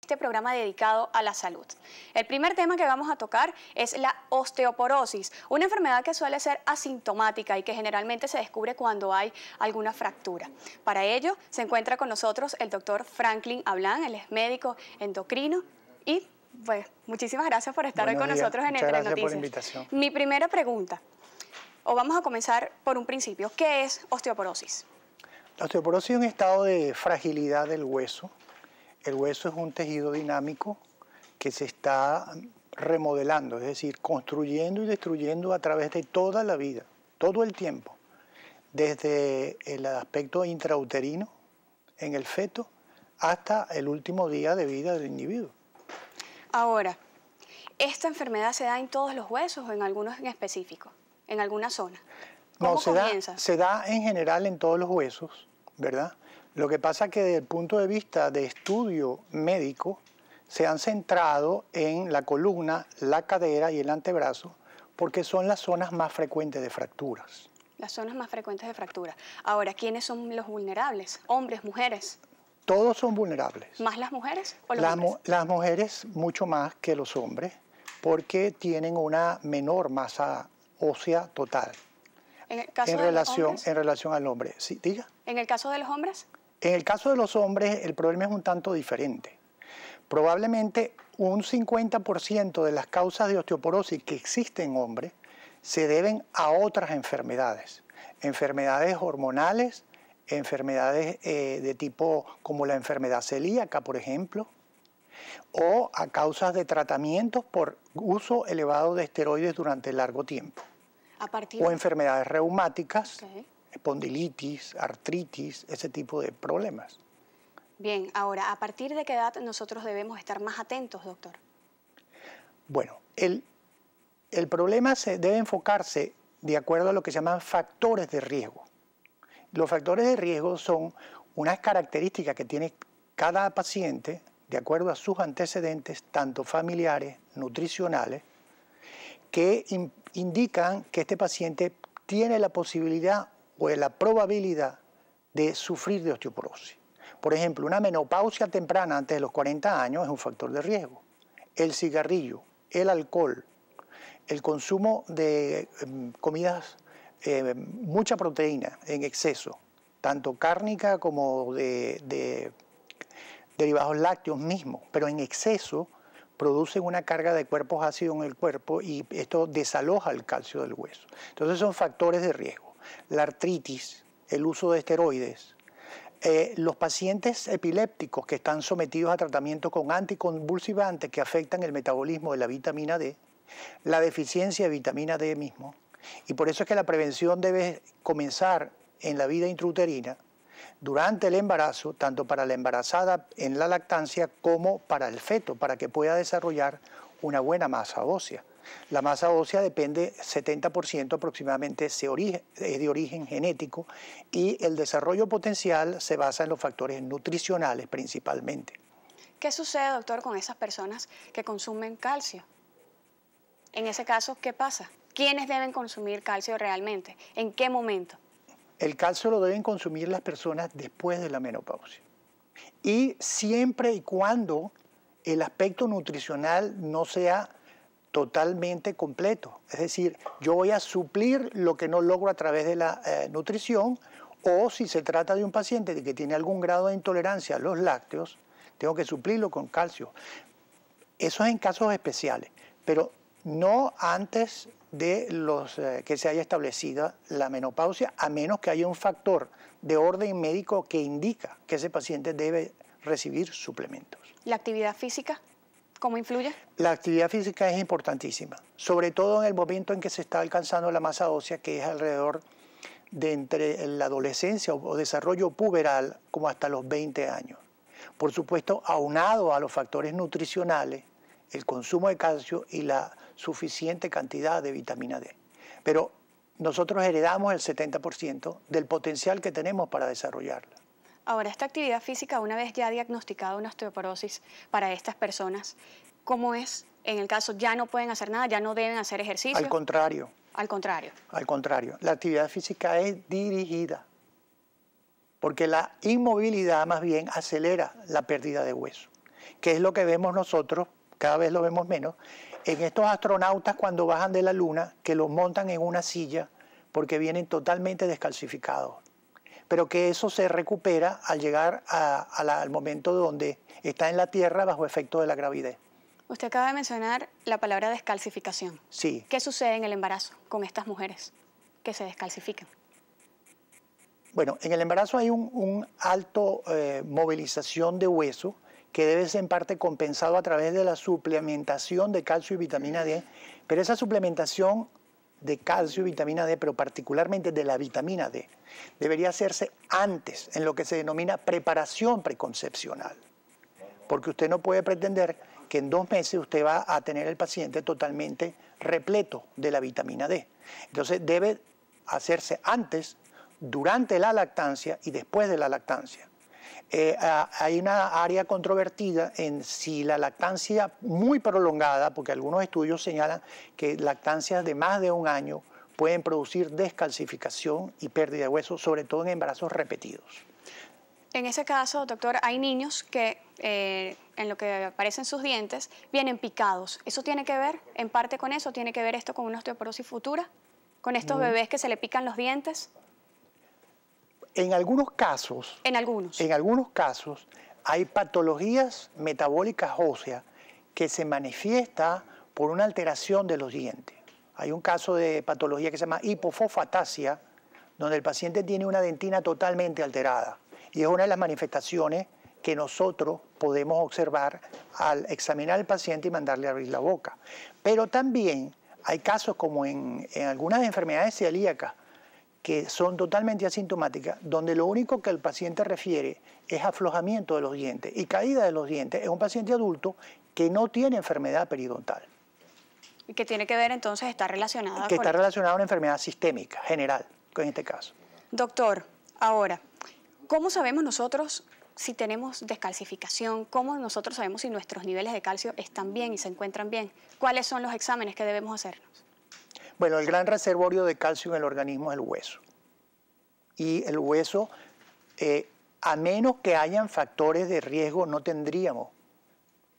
Este programa dedicado a la salud. El primer tema que vamos a tocar es la osteoporosis, una enfermedad que suele ser asintomática y que generalmente se descubre cuando hay alguna fractura. Para ello se encuentra con nosotros el doctor Franklin Ablán, él es médico endocrino y pues muchísimas gracias por estar hoy con nosotros en Entre Noticias. Por la invitación. Mi primera pregunta, o vamos a comenzar por un principio, ¿qué es osteoporosis? La osteoporosis es un estado de fragilidad del hueso. El hueso es un tejido dinámico que se está remodelando, es decir, construyendo y destruyendo a través de toda la vida, todo el tiempo, desde el aspecto intrauterino en el feto hasta el último día de vida del individuo. Ahora, ¿esta enfermedad se da en todos los huesos o en algunos en específico, en alguna zona? ¿Cómo comienza? Se da en general en todos los huesos, ¿verdad? Lo que pasa es que desde el punto de vista de estudio médico se han centrado en la columna, la cadera y el antebrazo porque son las zonas más frecuentes de fracturas. Las zonas más frecuentes de fractura. Ahora, ¿quiénes son los vulnerables? ¿Hombres, mujeres? Todos son vulnerables. ¿Más las mujeres o los hombres? Las mujeres mucho más que los hombres porque tienen una menor masa ósea total. ¿En el caso de los hombres? En relación al hombre. Sí, diga. ¿En el caso de los hombres? En el caso de los hombres, el problema es un tanto diferente. Probablemente un 50% de las causas de osteoporosis que existen en hombres se deben a otras enfermedades. Enfermedades hormonales, enfermedades de tipo como la enfermedad celíaca, por ejemplo, o a causas de tratamientos por uso elevado de esteroides durante largo tiempo. O enfermedades reumáticas. Okay. Espondilitis, artritis, ese tipo de problemas. Bien, ahora, ¿a partir de qué edad nosotros debemos estar más atentos, doctor? Bueno, el problema debe enfocarse de acuerdo a lo que se llaman factores de riesgo. Los factores de riesgo son unas características que tiene cada paciente de acuerdo a sus antecedentes, tanto familiares, nutricionales, que indican que este paciente tiene la posibilidad o la probabilidad de sufrir de osteoporosis. Por ejemplo, una menopausia temprana antes de los 40 años es un factor de riesgo. El cigarrillo, el alcohol, el consumo de comidas, mucha proteína en exceso, tanto cárnica como de derivados lácteos mismos, pero en exceso producen una carga de cuerpos ácidos en el cuerpo y esto desaloja el calcio del hueso. Entonces son factores de riesgo. La artritis, el uso de esteroides, los pacientes epilépticos que están sometidos a tratamiento con anticonvulsivantes que afectan el metabolismo de la vitamina D, la deficiencia de vitamina D mismo, y por eso es que la prevención debe comenzar en la vida intrauterina, durante el embarazo, tanto para la embarazada en la lactancia como para el feto, para que pueda desarrollar una buena masa ósea. La masa ósea depende, 70% aproximadamente es de origen genético y el desarrollo potencial se basa en los factores nutricionales principalmente. ¿Qué sucede, doctor, con esas personas que consumen calcio? En ese caso, ¿qué pasa? ¿Quiénes deben consumir calcio realmente? ¿En qué momento? El calcio lo deben consumir las personas después de la menopausia. Y siempre y cuando el aspecto nutricional no sea totalmente completo. Es decir, yo voy a suplir lo que no logro a través de la nutrición, o si se trata de un paciente que tiene algún grado de intolerancia a los lácteos, tengo que suplirlo con calcio. Eso es en casos especiales, pero no antes de que se haya establecido la menopausia, a menos que haya un factor de orden médico que indica que ese paciente debe recibir suplementos. ¿La actividad física cómo influye? La actividad física es importantísima, sobre todo en el momento en que se está alcanzando la masa ósea, que es alrededor de entre la adolescencia o desarrollo puberal como hasta los 20 años. Por supuesto, aunado a los factores nutricionales, el consumo de calcio y la suficiente cantidad de vitamina D. Pero nosotros heredamos el 70% del potencial que tenemos para desarrollarla. Ahora, esta actividad física, una vez ya diagnosticada una osteoporosis para estas personas, ¿cómo es? En el caso, ya no pueden hacer nada, ya no deben hacer ejercicio. Al contrario. Al contrario. Al contrario. La actividad física es dirigida, porque la inmovilidad más bien acelera la pérdida de hueso. que es lo que vemos nosotros, cada vez lo vemos menos, en estos astronautas cuando bajan de la Luna, que los montan en una silla porque vienen totalmente descalcificados. Pero que eso se recupera al llegar al momento donde está en la Tierra bajo efecto de la gravidez. Usted acaba de mencionar la palabra descalcificación. Sí. ¿Qué sucede en el embarazo con estas mujeres que se descalcifican? Bueno, en el embarazo hay un alto movilización de hueso que debe ser en parte compensado a través de la suplementación de calcio y vitamina D, pero esa suplementación de calcio y vitamina D, pero particularmente de la vitamina D, debería hacerse antes, en lo que se denomina preparación preconcepcional, porque usted no puede pretender que en 2 meses usted va a tener el paciente totalmente repleto de la vitamina D. Entonces debe hacerse antes, durante la lactancia y después de la lactancia. Hay una área controvertida en si la lactancia muy prolongada, porque algunos estudios señalan que lactancias de más de 1 año pueden producir descalcificación y pérdida de hueso, sobre todo en embarazos repetidos. En ese caso, doctor, hay niños que en lo que aparecen sus dientes vienen picados. ¿Eso tiene que ver en parte con eso? ¿Tiene que ver esto con una osteoporosis futura? ¿Con estos bebés que se le pican los dientes? En algunos casos, En algunos hay patologías metabólicas óseas que se manifiesta por una alteración de los dientes. Hay un caso de patología que se llama hipofosfatasia, donde el paciente tiene una dentina totalmente alterada. Y es una de las manifestaciones que nosotros podemos observar al examinar al paciente y mandarle a abrir la boca. Pero también hay casos como en algunas enfermedades celíacas, que son totalmente asintomáticas, donde lo único que el paciente refiere es aflojamiento de los dientes y caída de los dientes. Es un paciente adulto que no tiene enfermedad periodontal. Y que tiene que ver entonces, está relacionada que con... está relacionada a una enfermedad sistémica, general, en este caso. Doctor, ahora, ¿cómo sabemos nosotros si tenemos descalcificación? ¿Cómo nosotros sabemos si nuestros niveles de calcio están bien y se encuentran bien? ¿Cuáles son los exámenes que debemos hacernos? Bueno, el gran reservorio de calcio en el organismo es el hueso. Y el hueso, a menos que hayan factores de riesgo, no tendríamos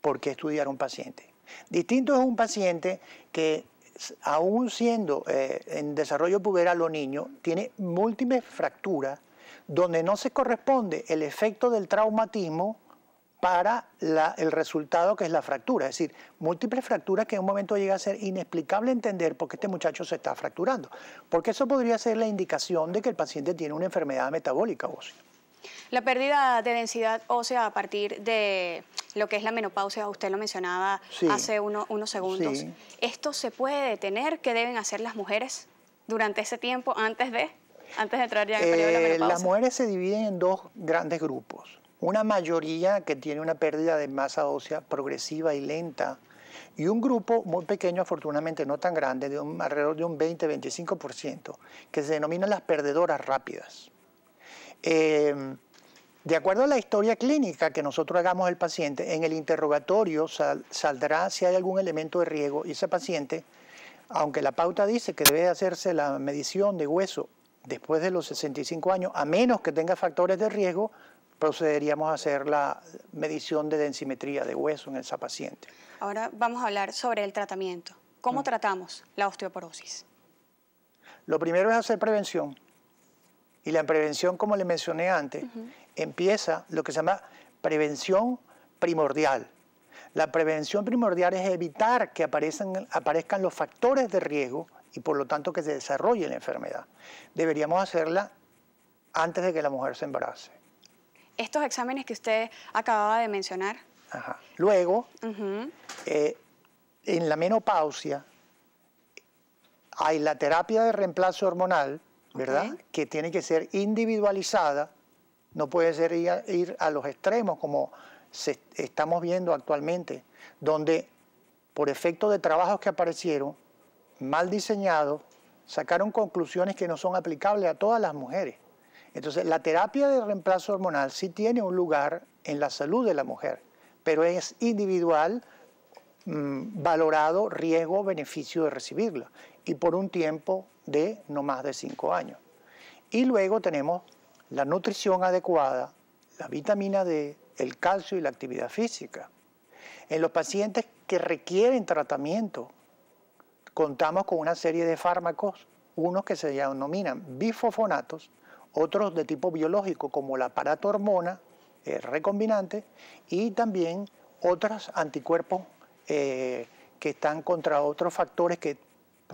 por qué estudiar un paciente. Distinto es un paciente que, aún siendo en desarrollo puberal o niño, tiene múltiples fracturas donde no se corresponde el efecto del traumatismo para el resultado que es la fractura. Es decir, múltiples fracturas que en un momento llega a ser inexplicable entender por qué este muchacho se está fracturando. Porque eso podría ser la indicación de que el paciente tiene una enfermedad metabólica ósea. La pérdida de densidad ósea a partir de lo que es la menopausia, usted lo mencionaba hace unos segundos. Sí. ¿Esto se puede detener? ¿Qué deben hacer las mujeres durante ese tiempo antes de entrar ya en el periodo de la menopausia? Las mujeres se dividen en 2 grandes grupos. Una mayoría que tiene una pérdida de masa ósea progresiva y lenta, y un grupo muy pequeño, afortunadamente no tan grande, de alrededor de un 20-25%, que se denominan las perdedoras rápidas. De acuerdo a la historia clínica que nosotros hagamos al paciente, en el interrogatorio saldrá si hay algún elemento de riesgo, y ese paciente, aunque la pauta dice que debe hacerse la medición de hueso después de los 65 años, a menos que tenga factores de riesgo, procederíamos a hacer la medición de densimetría de hueso en esa paciente. Ahora vamos a hablar sobre el tratamiento. ¿Cómo tratamos la osteoporosis? Lo primero es hacer prevención. Y la prevención, como le mencioné antes, empieza lo que se llama prevención primordial. La prevención primordial es evitar que aparezcan los factores de riesgo y por lo tanto que se desarrolle la enfermedad. Deberíamos hacerla antes de que la mujer se embarace. Estos exámenes que usted acababa de mencionar. Ajá. Luego, en la menopausia, hay la terapia de reemplazo hormonal, ¿verdad? Que tiene que ser individualizada, no puede ser ir a los extremos como estamos viendo actualmente, donde por efecto de trabajos que aparecieron, mal diseñados, sacaron conclusiones que no son aplicables a todas las mujeres. Entonces, la terapia de reemplazo hormonal sí tiene un lugar en la salud de la mujer, pero es individual, valorado riesgo-beneficio de recibirla, y por un tiempo de no más de 5 años. Y luego tenemos la nutrición adecuada, la vitamina D, el calcio y la actividad física. En los pacientes que requieren tratamiento, contamos con una serie de fármacos, unos que se denominan bifosfonatos, otros de tipo biológico como la paratohormona recombinante y también otros anticuerpos que están contra otros factores que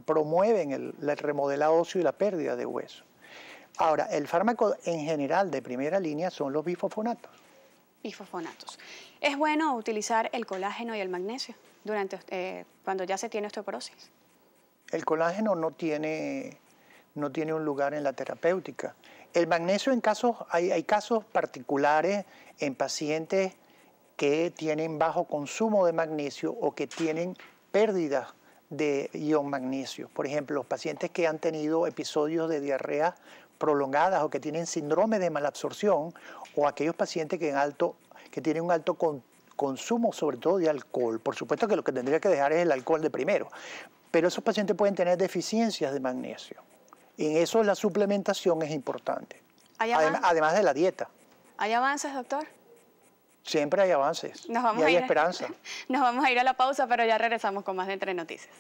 promueven el remodelado óseo y la pérdida de hueso. Ahora, el fármaco en general de primera línea son los bifosfonatos. Bifosfonatos. ¿Es bueno utilizar el colágeno y el magnesio cuando ya se tiene osteoporosis? El colágeno no tiene un lugar en la terapéutica. El magnesio hay casos particulares en pacientes que tienen bajo consumo de magnesio o que tienen pérdidas de ion magnesio. Por ejemplo, los pacientes que han tenido episodios de diarrea prolongadas o que tienen síndrome de malabsorción, o aquellos pacientes que tienen un alto consumo sobre todo de alcohol. Por supuesto que lo que tendría que dejar es el alcohol de primero, pero esos pacientes pueden tener deficiencias de magnesio. En eso la suplementación es importante, además de la dieta. ¿Hay avances, doctor? Siempre hay avances y hay esperanza. Nos vamos a ir a la pausa, pero ya regresamos con más de Entre Noticias.